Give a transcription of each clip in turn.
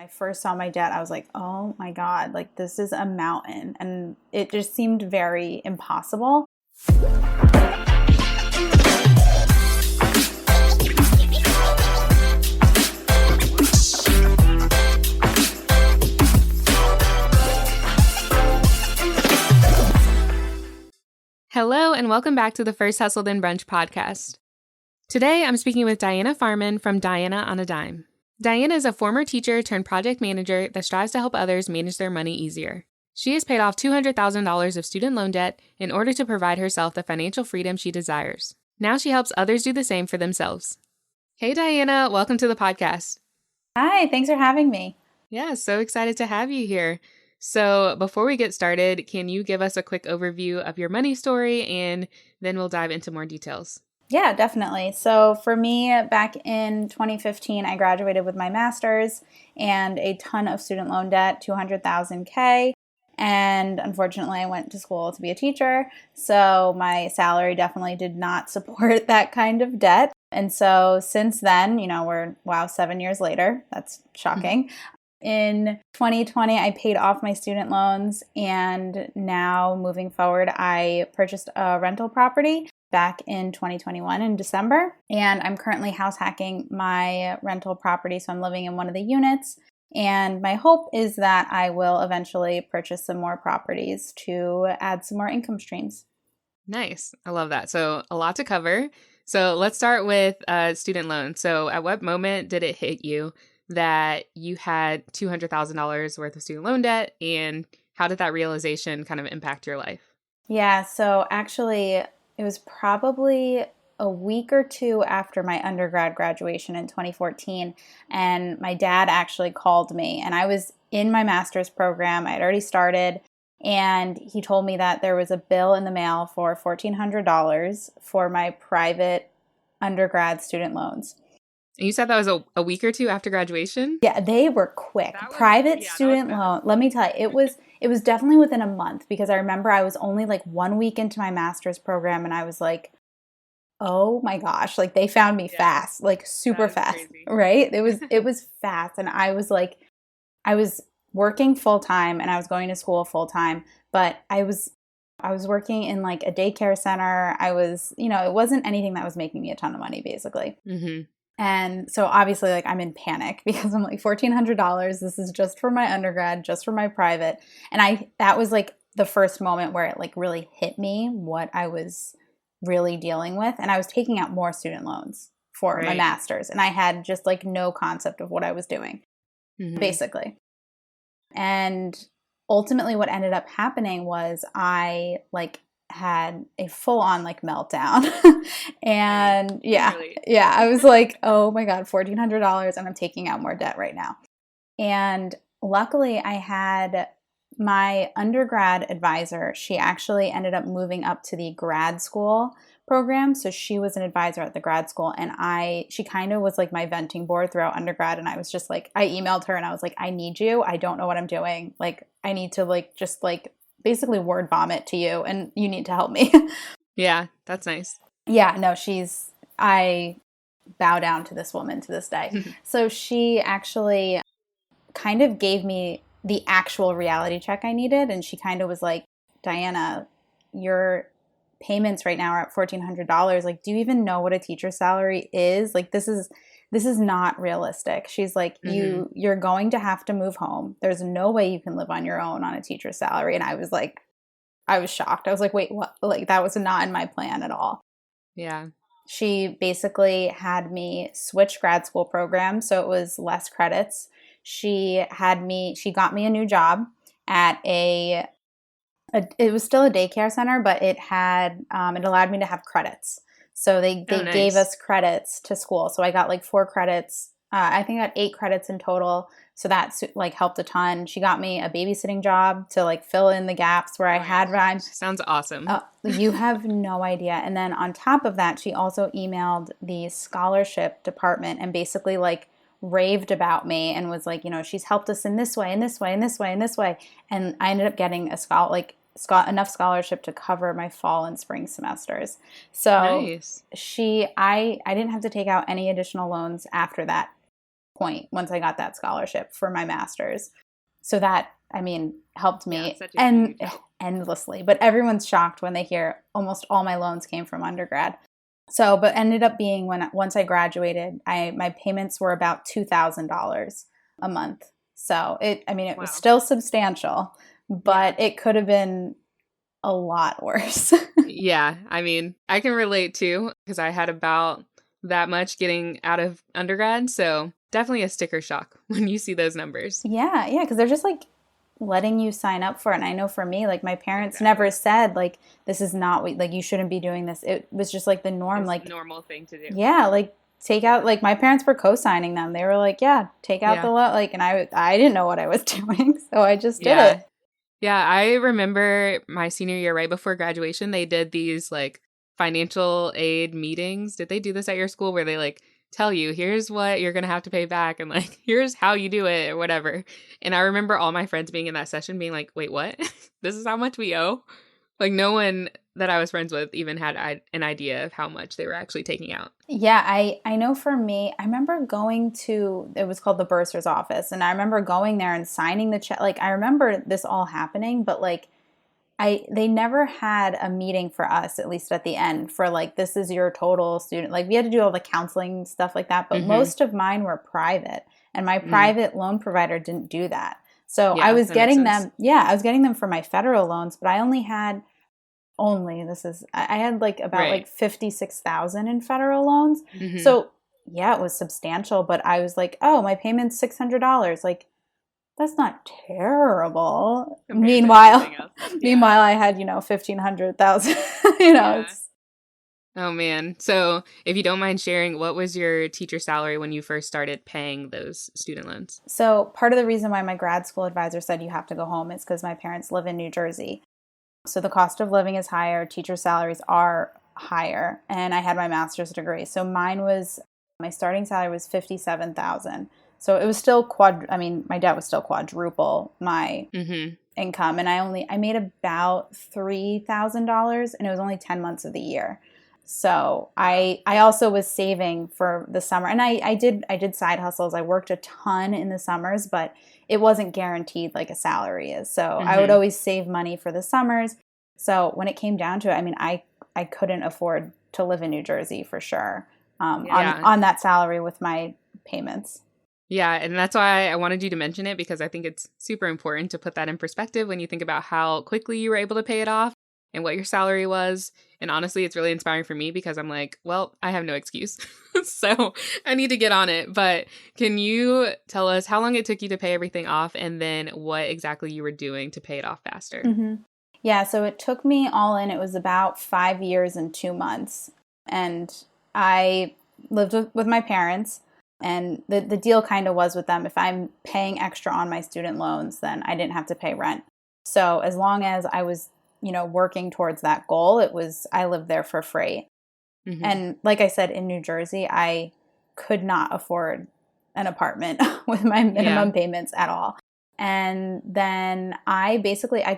I first saw my debt, I was like, oh my God, like this is a mountain. And it just seemed very impossible. Hello, and welcome back to the First Hustle Then Brunch podcast. Today, I'm speaking with Diana Farmen from Diana on a Dime. Diana is a former teacher turned project manager that strives to help others manage their money easier. She has paid off $200,000 of student loan debt in order to provide herself the financial freedom she desires. Now she helps others do the same for themselves. Hey, Diana, welcome to the podcast. Hi, thanks for having me. Yeah, so excited to have you here. So before we get started, can you give us a quick overview of your money story, and then we'll dive into more details? Yeah, definitely. So for me, back in 2015, I graduated with my master's and a ton of student loan debt, 200,000 K. And unfortunately, I went to school to be a teacher. So my salary definitely did not support that kind of debt. And so since then, we're 7 years later. That's shocking. In 2020, I paid off my student loans, and now moving forward, I purchased a rental property back in 2021 in December, and I'm currently house hacking my rental property, so I'm living in one of the units, and my hope is that I will eventually purchase some more properties to add some more income streams. Nice. I love that. So a lot to cover. So let's start with student loans. So at what moment did it hit you that you had $200,000 worth of student loan debt, and how did that realization kind of impact your life? Yeah, so actually it was probably a week or two after my undergrad graduation in 2014, and my dad actually called me, and I was in my master's program. I had already started, and he told me that there was a bill in the mail for $1,400 for my private undergrad student loans. And you said that was a week or two after graduation? Yeah, they were quick. Private student loan. Let me tell you, it was definitely within a month, because I remember I was only like 1 week into my master's program, and I was like, oh my gosh, like they found me fast, like super fast, crazy. Right? It was fast, and I was working full time and I was going to school full time, but I was working in like a daycare center. I was, it wasn't anything that was making me a ton of money, basically. Mm-hmm. And so obviously, like, I'm in panic because I'm like, $1,400, this is just for my undergrad, just for my private. And that was like the first moment where it like really hit me what I was really dealing with. And I was taking out more student loans for my master's, and I had just like no concept of what I was doing, basically. And ultimately what ended up happening was I like had a full-on like meltdown. And I was like, oh my God, $1,400, and I'm taking out more debt right now. And luckily I had my undergrad advisor. She actually ended up moving up to the grad school program, so she was an advisor at the grad school, and she kind of was like my venting board throughout undergrad. And I was just like, I emailed her and I was like, I need you, I don't know what I'm doing, like I need to like just like basically word vomit to you, and you need to help me. Yeah, that's nice. Yeah, no, I bow down to this woman to this day. So she actually kind of gave me the actual reality check I needed, and she kind of was like, Diana, your payments right now are at $1,400. Like, do you even know what a teacher's salary is? Like, this is not realistic. She's like, you're going to have to move home. There's no way you can live on your own on a teacher's salary. And I was shocked. I was like, wait, what? Like, that was not in my plan at all. Yeah. She basically had me switch grad school programs, so it was less credits. She got me a new job at it was still a daycare center, but it allowed me to have credits. So they nice. Gave us credits to school. So I got like 4 credits. I think I got 8 credits in total. So that like helped a ton. She got me a babysitting job to like fill in the gaps where I had rhyme. Sounds awesome. You have no idea. And then on top of that, she also emailed the scholarship department and basically like raved about me and was like, she's helped us in this way, and this way, and this way, and this way. And I ended up getting enough scholarship to cover my fall and spring semesters. So nice. I didn't have to take out any additional loans after that. point once I got that scholarship for my master's. So that, I mean, helped me and endlessly. But everyone's shocked when they hear almost all my loans came from undergrad. So, but ended up being once I graduated, my payments were about $2,000 a month. So it was still substantial, but it could have been a lot worse. Yeah. I mean, I can relate too, because I had about that much getting out of undergrad. So definitely a sticker shock when you see those numbers. Yeah. Yeah. Because they're just like letting you sign up for it. And I know for me, like my parents never said like, this is not what, like, you shouldn't be doing this. It was just like the norm, it's like normal thing to do. Yeah. Like take out, like my parents were co-signing them. They were like, yeah, take out the loan. Like, and I didn't know what I was doing. So I just did it. Yeah. I remember my senior year, right before graduation, they did these like financial aid meetings. Did they do this at your school where they like tell you, here's what you're going to have to pay back and like, here's how you do it or whatever. And I remember all my friends being in that session being like, wait, what? This is how much we owe? Like no one that I was friends with even had an idea of how much they were actually taking out. Yeah, I know for me, I remember going to, it was called the bursar's office. And I remember going there and signing the check. Like I remember this all happening, but like they never had a meeting for us, at least at the end, for like, this is your total student. Like we had to do all the counseling stuff like that, but most of mine were private and my private loan provider didn't do that. So I was getting them. Yeah, I was getting them for my federal loans, but I only had I had like about like 56,000 in federal loans. So yeah, it was substantial, but I was like, oh, my payment's $600. Like, that's not terrible. Meanwhile, I had, 1,500,000, It's... Oh man. So if you don't mind sharing, what was your teacher salary when you first started paying those student loans? So part of the reason why my grad school advisor said you have to go home is because my parents live in New Jersey. So the cost of living is higher. Teacher salaries are higher. And I had my master's degree. So my starting salary was $57,000. So it was still my debt was still quadruple my income. And I made about $3,000 and it was only 10 months of the year. So I also was saving for the summer and I did side hustles. I worked a ton in the summers, but it wasn't guaranteed like a salary is. So I would always save money for the summers. So when it came down to it, I couldn't afford to live in New Jersey for sure on that salary with my payments. Yeah, and that's why I wanted you to mention it because I think it's super important to put that in perspective when you think about how quickly you were able to pay it off and what your salary was. And honestly, it's really inspiring for me because I'm like, well, I have no excuse. So I need to get on it. But can you tell us how long it took you to pay everything off and then what exactly you were doing to pay it off faster? Yeah, so it took me all in. It was about 5 years and 2 months. And I lived with my parents. And the deal kind of was with them, if I'm paying extra on my student loans, then I didn't have to pay rent. So as long as I was, working towards that goal, I lived there for free. And like I said, in New Jersey, I could not afford an apartment with my minimum payments at all. And then I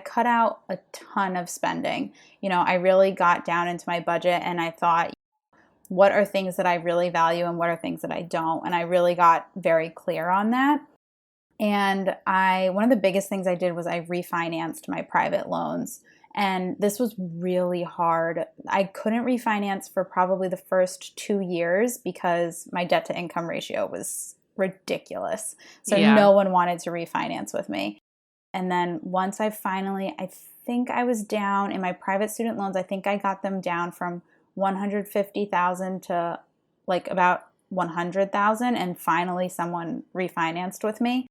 cut out a ton of spending. I really got down into my budget and I thought, what are things that I really value and what are things that I don't? And I really got very clear on that. And one of the biggest things I did was I refinanced my private loans. And this was really hard. I couldn't refinance for probably the first 2 years because my debt to income ratio was ridiculous. So no one wanted to refinance with me. And then once I think I was down in my private student loans, I think I got them down from 150,000 to like about 100,000 and finally someone refinanced with me.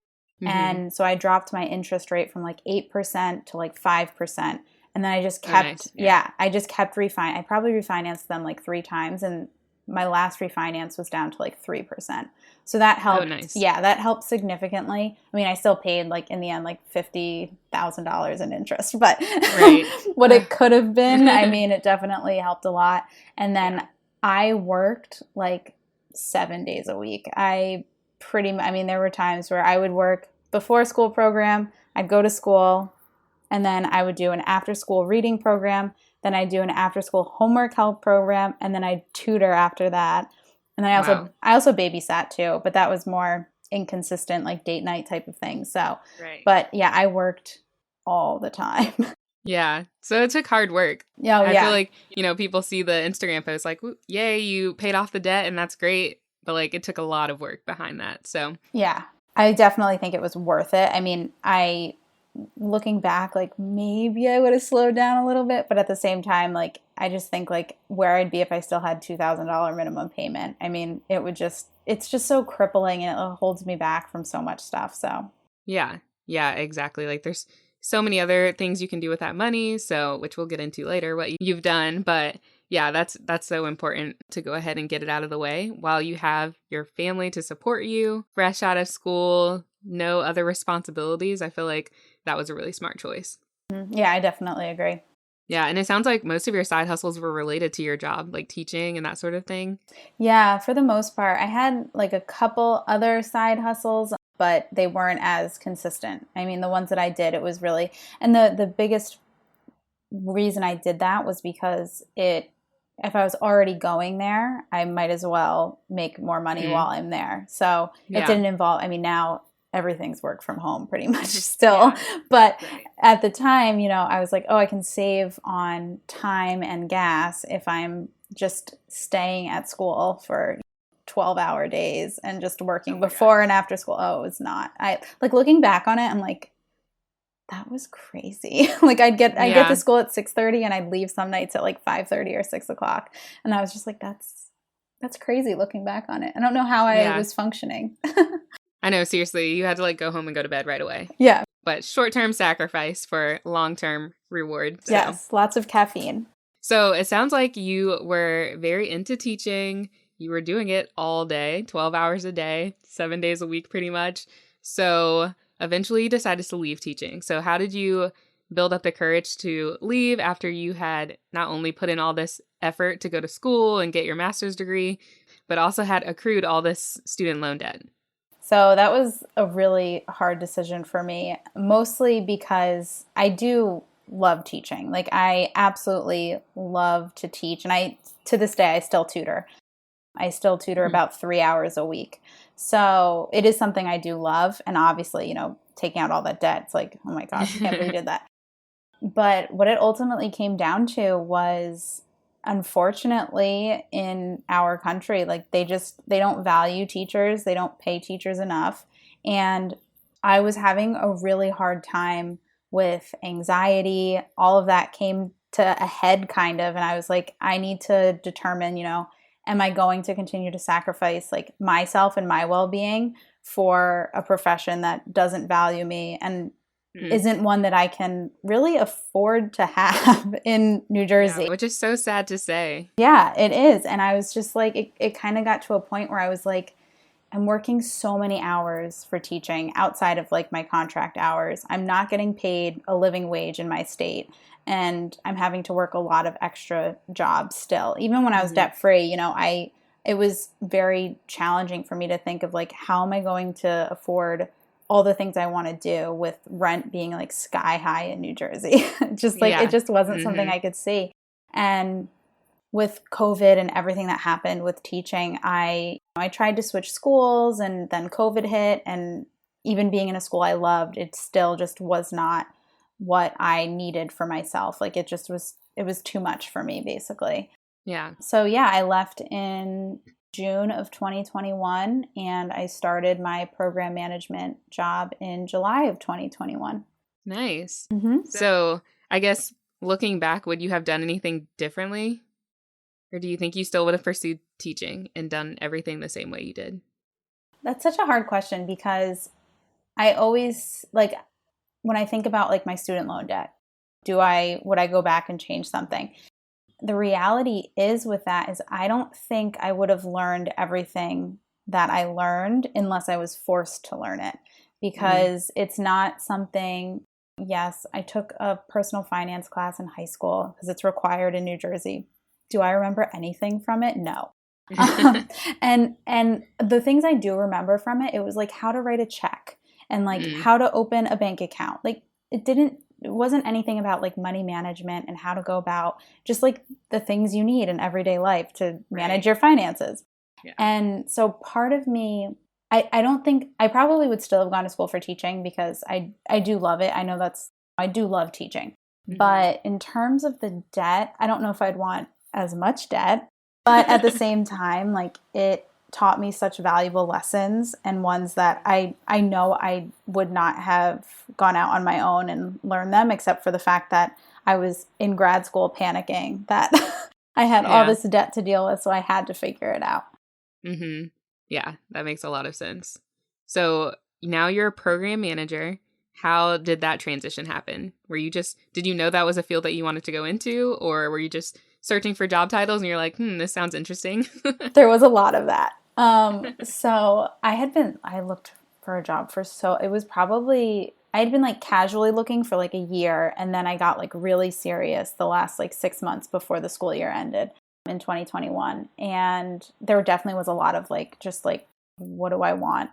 And so I dropped my interest rate from like 8% to like 5%. And then I just kept, I just kept I probably refinanced them like 3 times and my last refinance was down to like 3%. So that helped. Oh, nice. Yeah, that helped significantly. I mean, I still paid like in the end like $50,000 in interest, but what it could have been, it definitely helped a lot. And then I worked like 7 days a week. There were times where I would work before school program, I'd go to school, and then I would do an after-school reading program. Then I'd do an after-school homework help program, and then I'd tutor after that. And then I also babysat too, but that was more inconsistent like date night type of thing. So, Right. but yeah, I worked all the time. Yeah. So it took hard work. Oh, I feel yeah. like, people see the Instagram post like, yay, you paid off the debt and that's great. But like it took a lot of work behind that. So Yeah. I definitely think it was worth it. I mean, looking back, like maybe I would have slowed down a little bit, but at the same time, like I just think like where I'd be if I still had $2,000 minimum payment. I mean, it's just so crippling and it holds me back from so much stuff. So yeah, exactly. Like there's so many other things you can do with that money. So, which we'll get into later, what you've done. But yeah, that's so important to go ahead and get it out of the way while you have your family to support you, fresh out of school, no other responsibilities. I feel like that was a really smart choice. yeah, I definitely agree. Yeah, and it sounds like most of your side hustles were related to your job, like teaching and that sort of thing. Yeah, for the most part, I had like a couple other side hustles, but they weren't as consistent. I mean, the ones that I did, it was really, and the biggest reason I did that was because if I was already going there, I might as well make more money while I'm there. So it didn't involve, I mean, now everything's work from home pretty much still. But at the time, I was like, oh, I can save on time and gas if I'm just staying at school for 12-hour days and just working before and after school. Oh, it was not. I like looking back on it, I'm like, that was crazy. Like I'd get to school at 6:30 and I'd leave some nights at like 5:30 or 6:00. And I was just like, that's crazy looking back on it. I don't know how I was functioning. I know, seriously, you had to like go home and go to bed right away. Yeah. But short-term sacrifice for long-term reward. So. Yes, lots of caffeine. So it sounds like you were very into teaching. You were doing it all day, 12 hours a day, 7 days a week pretty much. So eventually you decided to leave teaching. So how did you build up the courage to leave after you had not only put in all this effort to go to school and get your master's degree, but also had accrued all this student loan debt? So that was a really hard decision for me, mostly because I do love teaching. Like I absolutely love to teach. And to this day, I still tutor. I still tutor about 3 hours a week. So it is something I do love. And obviously, taking out all that debt, it's like, oh my gosh, I can't believe you did that. But what it ultimately came down to was, unfortunately, in our country, like they don't value teachers. They don't pay teachers enough. And I was having a really hard time with anxiety. All of that came to a head kind of. And I was like, I need to determine, am I going to continue to sacrifice like myself and my well-being for a profession that doesn't value me and isn't one that I can really afford to have in New Jersey. Yeah, which is so sad to say. Yeah, it is. And I was just like, it kind of got to a point where I was like, I'm working so many hours for teaching outside of like my contract hours. I'm not getting paid a living wage in my state. And I'm having to work a lot of extra jobs still. Even when I was debt free, it was very challenging for me to think of like, how am I going to afford all the things I want to do with rent being like sky high in New Jersey. Just like, it just wasn't something I could see. And with COVID and everything that happened with teaching, I tried to switch schools and then COVID hit, and even being in a school I loved, it still just was not what I needed for myself. Like it was too much for me basically. Yeah. So yeah, I left in June of 2021 and I started my program management job in July of 2021. Nice. So I guess looking back, would you have done anything differently? Or do you think you still would have pursued teaching and done everything the same way you did? That's such a hard question because I always, like, when I think about like my student loan debt, would I go back and change something? The reality is with that is I don't think I would have learned everything that I learned unless I was forced to learn it, because it's not something. Yes, I took a personal finance class in high school because it's required in New Jersey. Do I remember anything from it? No. And the things I do remember from it, it was like how to write a check and like how to open a bank account. Like it wasn't anything about like money management and how to go about just like the things you need in everyday life to manage your finances. Yeah. And so part of me I don't think I probably would still have gone to school for teaching because I do love it. I do love teaching. Mm-hmm. But in terms of the debt, I don't know if I'd want as much debt, but at the same time, like it taught me such valuable lessons and ones that I know I would not have gone out on my own and learned them, except for the fact that I was in grad school panicking that I had all this debt to deal with, so I had to figure it out. Mm-hmm. Yeah, that makes a lot of sense. So now you're a program manager. How did that transition happen? Did you know that was a field that you wanted to go into, or were you just searching for job titles and you're like, this sounds interesting? There was a lot of that. So I looked for a job I had been like casually looking for like a year, and then I got like really serious the last like 6 months before the school year ended in 2021. And there definitely was a lot of like, just like, what do I want?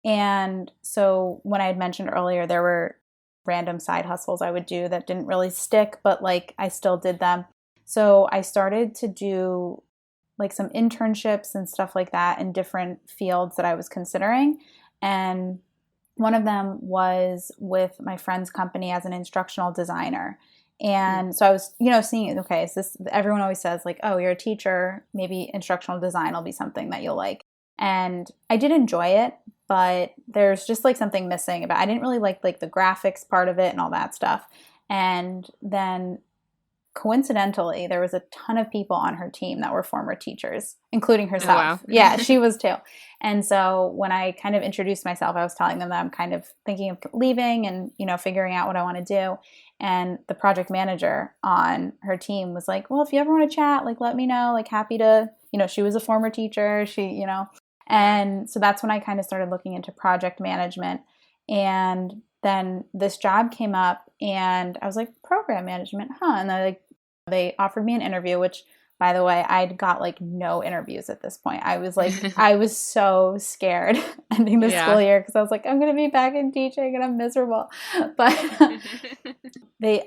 And so when I had mentioned earlier, there were random side hustles I would do that didn't really stick, but like I still did them. So I started to do like some internships and stuff like that in different fields that I was considering. And one of them was with my friend's company as an instructional designer. And so I was, seeing, okay, is this, everyone always says like, oh, you're a teacher, maybe instructional design will be something that you'll like. And I did enjoy it, but there's just like something missing about it. I didn't really like the graphics part of it and all that stuff. And then coincidentally, there was a ton of people on her team that were former teachers, including herself. Oh, wow. Yeah, she was too. And so when I kind of introduced myself, I was telling them that I'm kind of thinking of leaving and, figuring out what I want to do. And the project manager on her team was like, well, if you ever want to chat, like, let me know, like, happy to, she was a former teacher, and so that's when I kind of started looking into project management. And then this job came up and I was like, program management, huh? And they offered me an interview, which, by the way, I'd got like no interviews at this point. I was like, I was so scared ending the school year because I was like, I'm going to be back in teaching and I'm miserable. But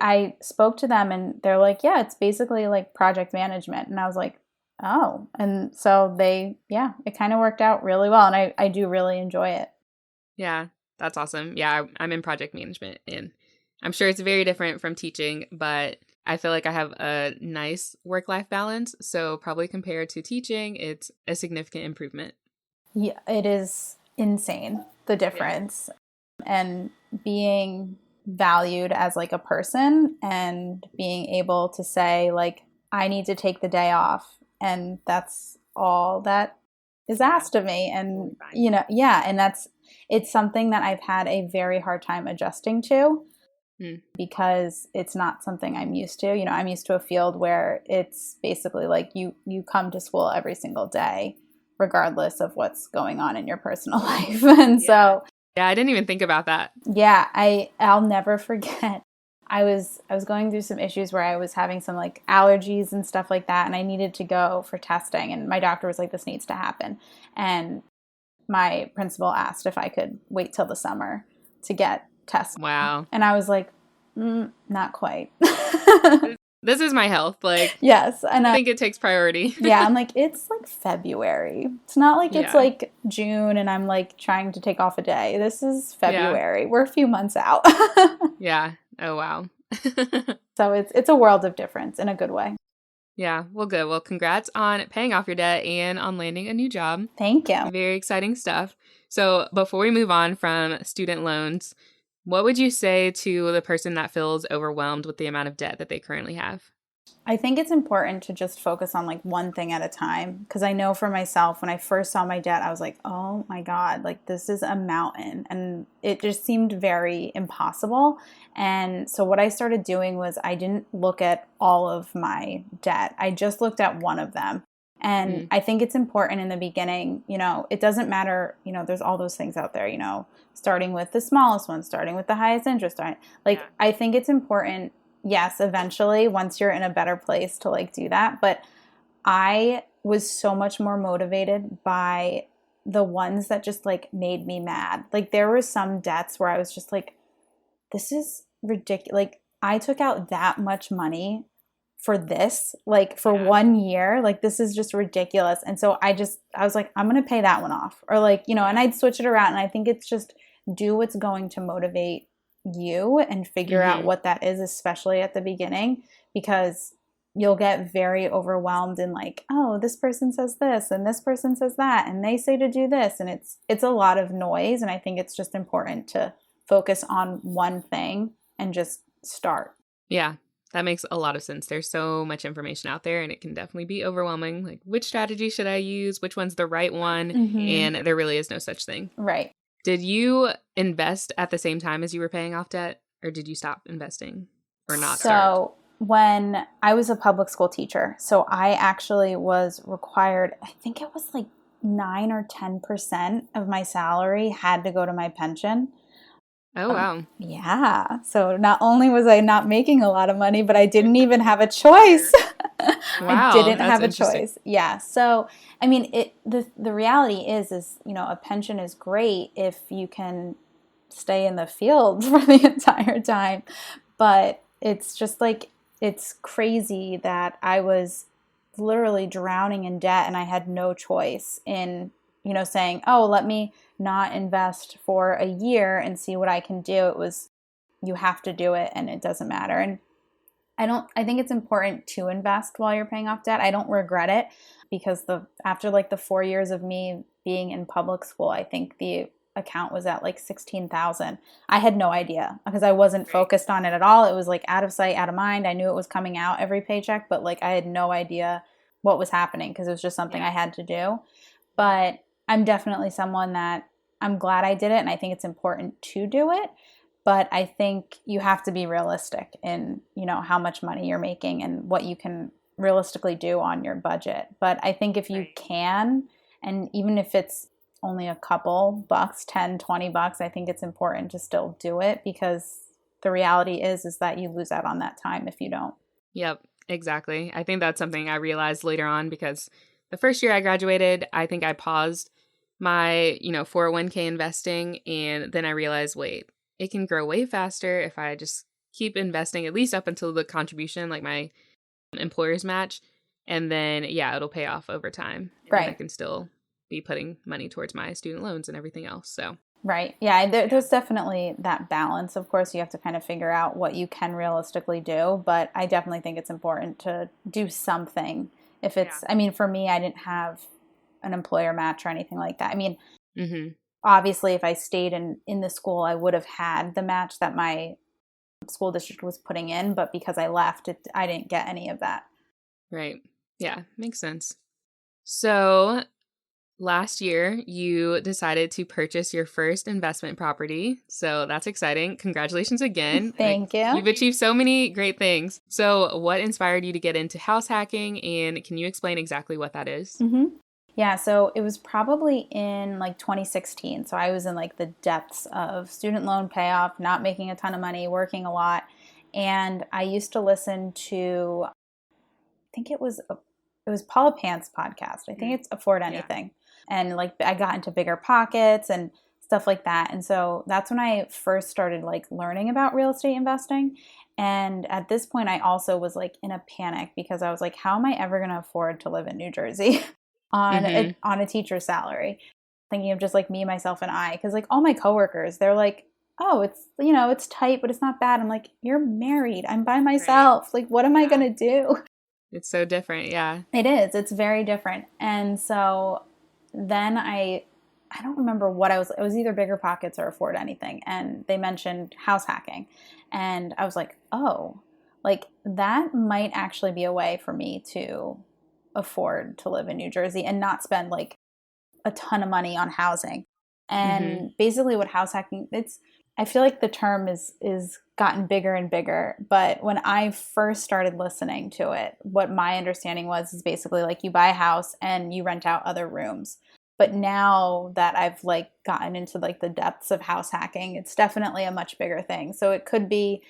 I spoke to them and they're like, yeah, it's basically like project management. And I was like, oh. And so it kind of worked out really well. And I do really enjoy it. Yeah, that's awesome. Yeah, I'm in project management and I'm sure it's very different from teaching, but I feel like I have a nice work-life balance. So probably compared to teaching, it's a significant improvement. Yeah, it is insane, the difference. Yeah. And being valued as like a person and being able to say like, I need to take the day off. And that's all that is asked of me. And, and it's something that I've had a very hard time adjusting to. Because it's not something I'm used to. I'm used to a field where it's basically like you come to school every single day, regardless of what's going on in your personal life. And so, I didn't even think about that. Yeah, I'll never forget. I was going through some issues where I was having some like allergies and stuff like that, and I needed to go for testing. And my doctor was like, "This needs to happen." And my principal asked if I could wait till the summer to get tested. Wow. And I was like, not quite. This is my health. Like, yes. And I think it takes priority. Yeah. I'm like, it's like February. It's not like it's like June and I'm like trying to take off a day. This is February. We're a few months out. Yeah. Oh, wow. So it's a world of difference in a good way. Yeah. Well, good. Well, congrats on paying off your debt and on landing a new job. Thank you. Very exciting stuff. So before we move on from student loans, what would you say to the person that feels overwhelmed with the amount of debt that they currently have? I think it's important to just focus on like one thing at a time. Because I know for myself, when I first saw my debt, I was like, oh my God, like this is a mountain. And it just seemed very impossible. And so what I started doing was I didn't look at all of my debt. I just looked at one of them. And I think it's important in the beginning, it doesn't matter, there's all those things out there, starting with the smallest one, starting with the highest interest. I think it's important, yes, eventually, once you're in a better place to like do that. But I was so much more motivated by the ones that just like made me mad. Like there were some debts where I was just like, this is ridiculous. Like I took out that much money for this, like for 1 year, like this is just ridiculous. And so I was like, I'm going to pay that one off, or like, you know, and I'd switch it around. And I think it's just do what's going to motivate you and figure out what that is, especially at the beginning, because you'll get very overwhelmed and like, oh, this person says this and this person says that and they say to do this, and it's a lot of noise. And I think it's just important to focus on one thing and just start. Yeah, that makes a lot of sense. There's so much information out there and it can definitely be overwhelming. Like, which strategy should I use? Which one's the right one? And there really is no such thing. Right. Did you invest at the same time as you were paying off debt, or did you stop investing or not start? So when I was a public school teacher, so I actually was required, I think it was like 9 or 10% of my salary had to go to my pension. Oh, wow. Yeah. So not only was I not making a lot of money, but I didn't even have a choice. Wow, I didn't that's have a interesting. choice. Yeah. So, I mean, the reality is, you know, a pension is great if you can stay in the field for the entire time. But it's just like, it's crazy that I was literally drowning in debt and I had no choice in, you know, saying, oh, let me not invest for a year and see what I can do. It was, you have to do it and it doesn't matter. And I think it's important to invest while you're paying off debt. I don't regret it, because after like the 4 years of me being in public school, I think the account was at like 16,000. I had no idea because I wasn't focused on it at all. It was like out of sight, out of mind. I knew it was coming out every paycheck, but like I had no idea what was happening because it was just something I had to do. But I'm definitely someone that I'm glad I did it, and I think it's important to do it. But I think you have to be realistic in, you know, how much money you're making and what you can realistically do on your budget. But I think if you can, and even if it's only a couple bucks, 10, 20 bucks, I think it's important to still do it, because the reality is that you lose out on that time if you don't. Yep, exactly. I think that's something I realized later on, because the first year I graduated, I think I paused my, 401k investing, and then I realized, wait, it can grow way faster if I just keep investing, at least up until the contribution, like my employer's match. And then, it'll pay off over time. Right. And I can still be putting money towards my student loans and everything else. So. Right. Yeah, there's definitely that balance. Of course, you have to kind of figure out what you can realistically do. But I definitely think it's important to do something. If it's, I mean, for me, I didn't have an employer match or anything like that. I mean, obviously, if I stayed in the school, I would have had the match that my school district was putting in. But because I left, I didn't get any of that. Right. Yeah, makes sense. So last year, you decided to purchase your first investment property. So that's exciting. Congratulations again. Thank you. You've achieved so many great things. So what inspired you to get into house hacking? And can you explain exactly what that is? Yeah, so it was probably in like 2016. So I was in like the depths of student loan payoff, not making a ton of money, working a lot. And I used to listen to, I think it was Paula Pant's podcast. I think it's Afford Anything. And like I got into Bigger Pockets and stuff like that. And so that's when I first started like learning about real estate investing. And at this point, I also was like in a panic because I was like, how am I ever going to afford to live in New Jersey on a teacher's salary? Thinking of just like me, myself, and I, because like all my coworkers, they're like, oh, it's, it's tight, but it's not bad. I'm like, you're married. I'm by myself. Like, what am I going to do? It's so different. Yeah, it is. It's very different. And so then I don't remember what it was either Bigger Pockets or Afford Anything. And they mentioned house hacking. And I was like, oh, like that might actually be a way for me to afford to live in New Jersey and not spend like a ton of money on housing. And basically what house hacking, I feel like the term is gotten bigger and bigger. But when I first started listening to it, what my understanding was is basically like you buy a house and you rent out other rooms. But now that I've like gotten into like the depths of house hacking, it's definitely a much bigger thing. So it could be,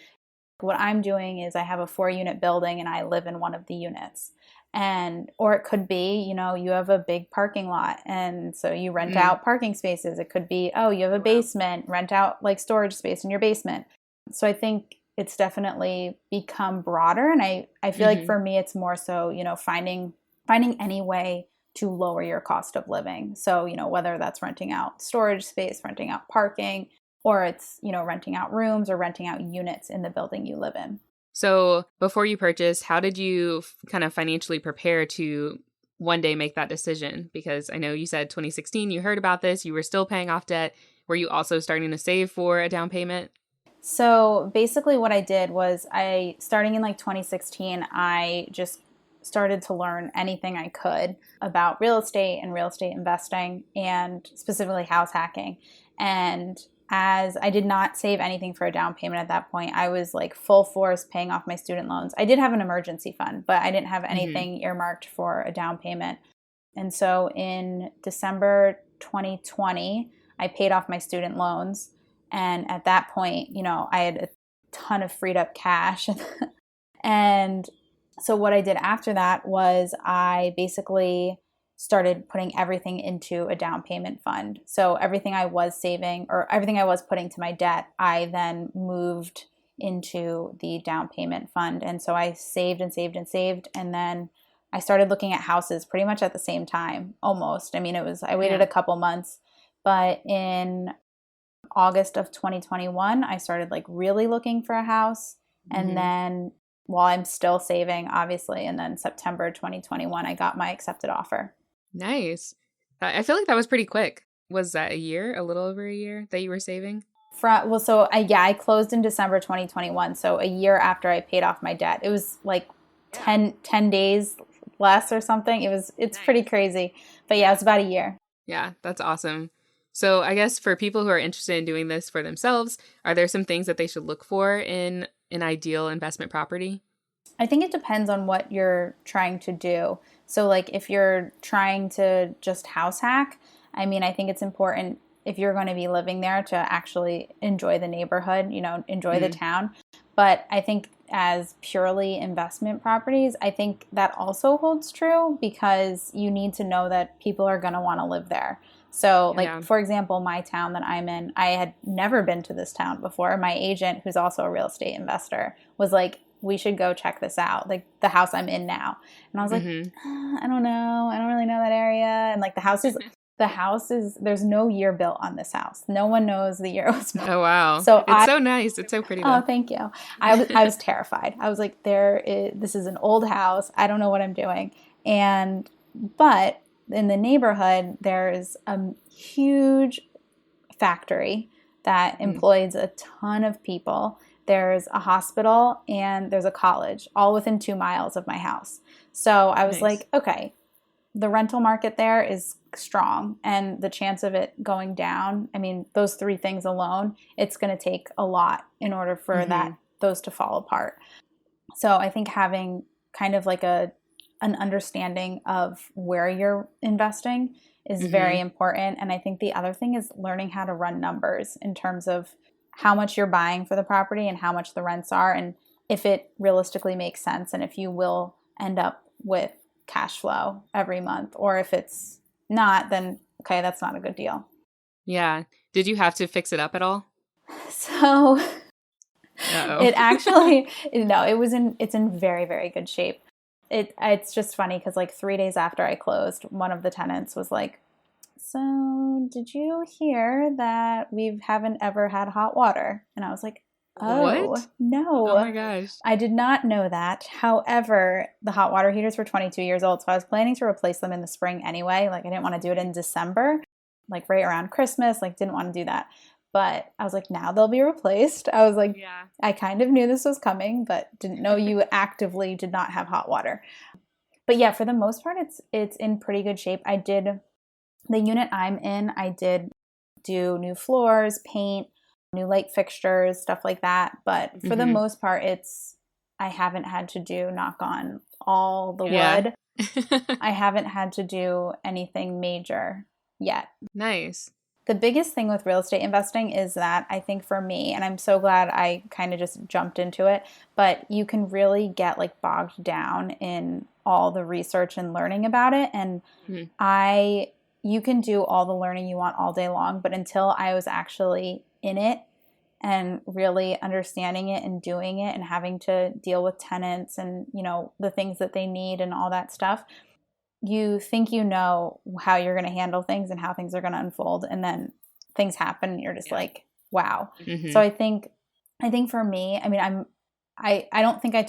what I'm doing is I have a 4-unit building and I live in one of the units. Or it could be, you have a big parking lot and so you rent out parking spaces. It could be, oh, you have a basement, rent out like storage space in your basement. So I think it's definitely become broader. And I feel like for me, it's more so, finding any way to lower your cost of living. So, whether that's renting out storage space, renting out parking, or it's, renting out rooms or renting out units in the building you live in. So before you purchased, how did you kind of financially prepare to one day make that decision? Because I know you said 2016, you heard about this, you were still paying off debt. Were you also starting to save for a down payment? So basically what I did was starting in like 2016, I just started to learn anything I could about real estate and real estate investing and specifically house hacking. And as I did not save anything for a down payment at that point, I was like full force paying off my student loans. I did have an emergency fund, but I didn't have anything earmarked for a down payment. And so in December 2020, I paid off my student loans. And at that point, I had a ton of freed up cash. And so what I did after that was I basically started putting everything into a down payment fund. So everything I was saving or everything I was putting to my debt, I then moved into the down payment fund. And so I saved and saved and saved. And then I started looking at houses pretty much at the same time, almost. I mean, I waited a couple months, but in August of 2021, I started like really looking for a house. And then while I'm still saving, obviously, and then September 2021, I got my accepted offer. Nice. I feel like that was pretty quick. Was that a year, a little over a year that you were saving? I closed in December 2021. So a year after I paid off my debt. It was like 10 days less or something. It's pretty crazy. But yeah, it was about a year. Yeah, that's awesome. So I guess for people who are interested in doing this for themselves, are there some things that they should look for in an ideal investment property? I think it depends on what you're trying to do. So like if you're trying to just house hack, I mean, I think it's important if you're going to be living there to actually enjoy the neighborhood, enjoy the town. But I think as purely investment properties, I think that also holds true because you need to know that people are going to want to live there. So for example, my town that I'm in, I had never been to this town before. My agent, who's also a real estate investor, was like, we should go check this out, like the house I'm in now. And I was like, I don't know. I don't really know that area. And like the house is, there's no year built on this house. No one knows the year it was built. Oh, wow. So it's so nice. It's so pretty. Oh, thank you. I was terrified. I was like, this is an old house. I don't know what I'm doing. But in the neighborhood, there's a huge factory that employs a ton of people. There's a hospital and there's a college, all within 2 miles of my house. So I was like, okay, the rental market there is strong and the chance of it going down, I mean, those 3 things alone, it's going to take a lot in order for those to fall apart. So I think having kind of like an understanding of where you're investing is very important. And I think the other thing is learning how to run numbers in terms of how much you're buying for the property and how much the rents are and if it realistically makes sense and if you will end up with cash flow every month, or if it's not, then okay, that's not a good deal. Yeah. Did you have to fix it up at all? So it actually, no, it's in very, very good shape. It's just funny because like 3 days after I closed, one of the tenants was like, so did you hear that we haven't ever had hot water? And I was like, oh, what? No. Oh my gosh. I did not know that. However, the hot water heaters were 22 years old. So I was planning to replace them in the spring anyway. Like I didn't want to do it in December, like right around Christmas, like didn't want to do that. But I was like, now they'll be replaced. I was like, I kind of knew this was coming, but didn't know you actively did not have hot water. But yeah, for the most part, it's in pretty good shape. The unit I'm in, I did do new floors, paint, new light fixtures, stuff like that. But for the most part, I haven't had to do, knock on all the wood. I haven't had to do anything major yet. Nice. The biggest thing with real estate investing is that I think for me, and I'm so glad I kind of just jumped into it, but you can really get like bogged down in all the research and learning about it. And you can do all the learning you want all day long, but until I was actually in it and really understanding it and doing it and having to deal with tenants and, you know, the things that they need and all that stuff, you think you know how you're going to handle things and how things are going to unfold. And then things happen and you're just like, wow. Mm-hmm. So I think for me, I mean, I don't think I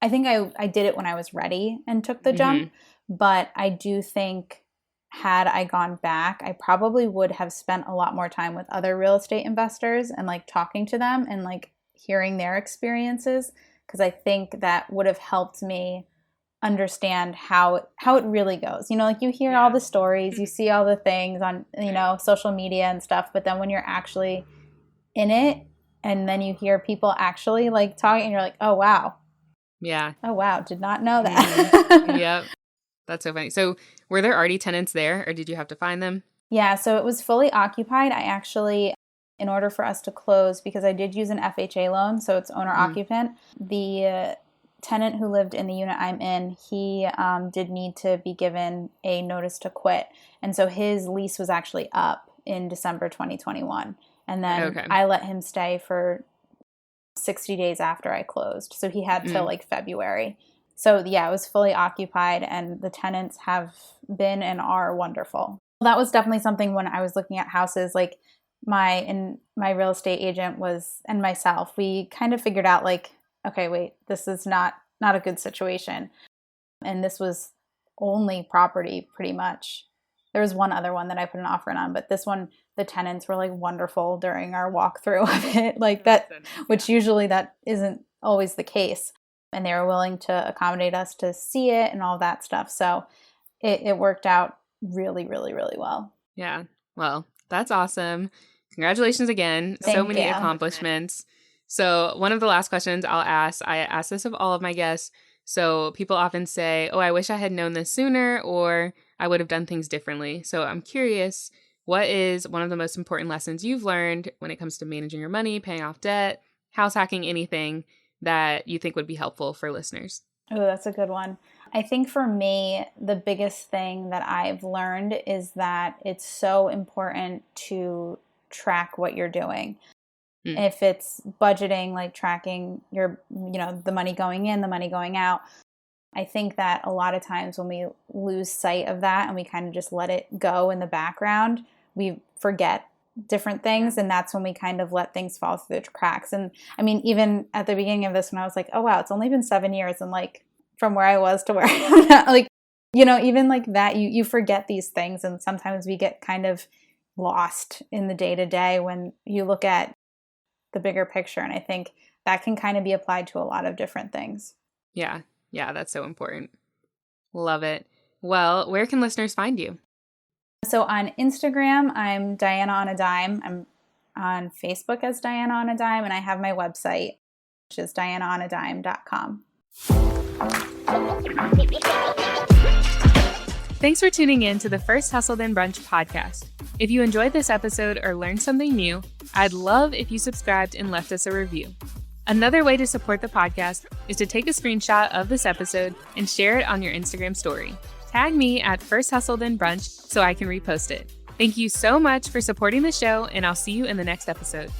think I did it when I was ready and took the jump, but I do think had I gone back, I probably would have spent a lot more time with other real estate investors and like talking to them and like hearing their experiences, because I think that would have helped me understand how it really goes. You know, like you hear all the stories, you see all the things on, you know, social media and stuff, but then when you're actually in it and then you hear people actually like talking and you're like, oh wow. Yeah. Oh wow, did not know that. Yep. That's so funny. So were there already tenants there or did you have to find them? Yeah, so it was fully occupied. I actually, in order for us to close, because I did use an FHA loan, so it's owner occupant, the tenant who lived in the unit I'm in, he did need to be given a notice to quit. And so his lease was actually up in December 2021. And then I let him stay for 60 days after I closed. So he had till like February. So yeah, it was fully occupied and the tenants have been and are wonderful. That was definitely something when I was looking at houses, like my real estate agent was, and myself, we kind of figured out like, okay, wait, this is not a good situation. And this was only property pretty much. There was one other one that I put an offer in on, but this one, the tenants were like wonderful during our walkthrough of it, like that, which usually that isn't always the case. And they were willing to accommodate us to see it and all that stuff. So it worked out really, really, really well. Yeah. Well, that's awesome. Congratulations again. Thank so many you. accomplishments. So one of the last questions I'll ask, I ask this of all of my guests. So people often say, oh, I wish I had known this sooner, or I would have done things differently. So I'm curious, what is one of the most important lessons you've learned when it comes to managing your money, paying off debt, house hacking, anything that you think would be helpful for listeners? Oh, that's a good one. I think for me, the biggest thing that I've learned is that it's so important to track what you're doing. If it's budgeting, like tracking your, you know, the money going in, the money going out. I think that a lot of times when we lose sight of that and we kind of just let it go in the background, we forget different things. And that's when we kind of let things fall through the cracks. And I mean, even at the beginning of this, when I was like, oh, wow, it's only been 7 years. And like from where I was to where I am now, like, you know, even like that, you forget these things. And sometimes we get kind of lost in the day to day when you look at the bigger picture. And I think that can kind of be applied to a lot of different things. Yeah. Yeah, that's so important. Love it. Well, where can listeners find you? So on Instagram, I'm Diana on a Dime. I'm on Facebook as Diana on a Dime, and I have my website, which is dianaonadime.com. Thanks for tuning in to the First Hustle Then Brunch podcast. If you enjoyed this episode or learned something new, I'd love if you subscribed and left us a review. Another way to support the podcast is to take a screenshot of this episode and share it on your Instagram story. Tag me at First Hustle Then Brunch so I can repost it. Thank you so much for supporting the show, and I'll see you in the next episode.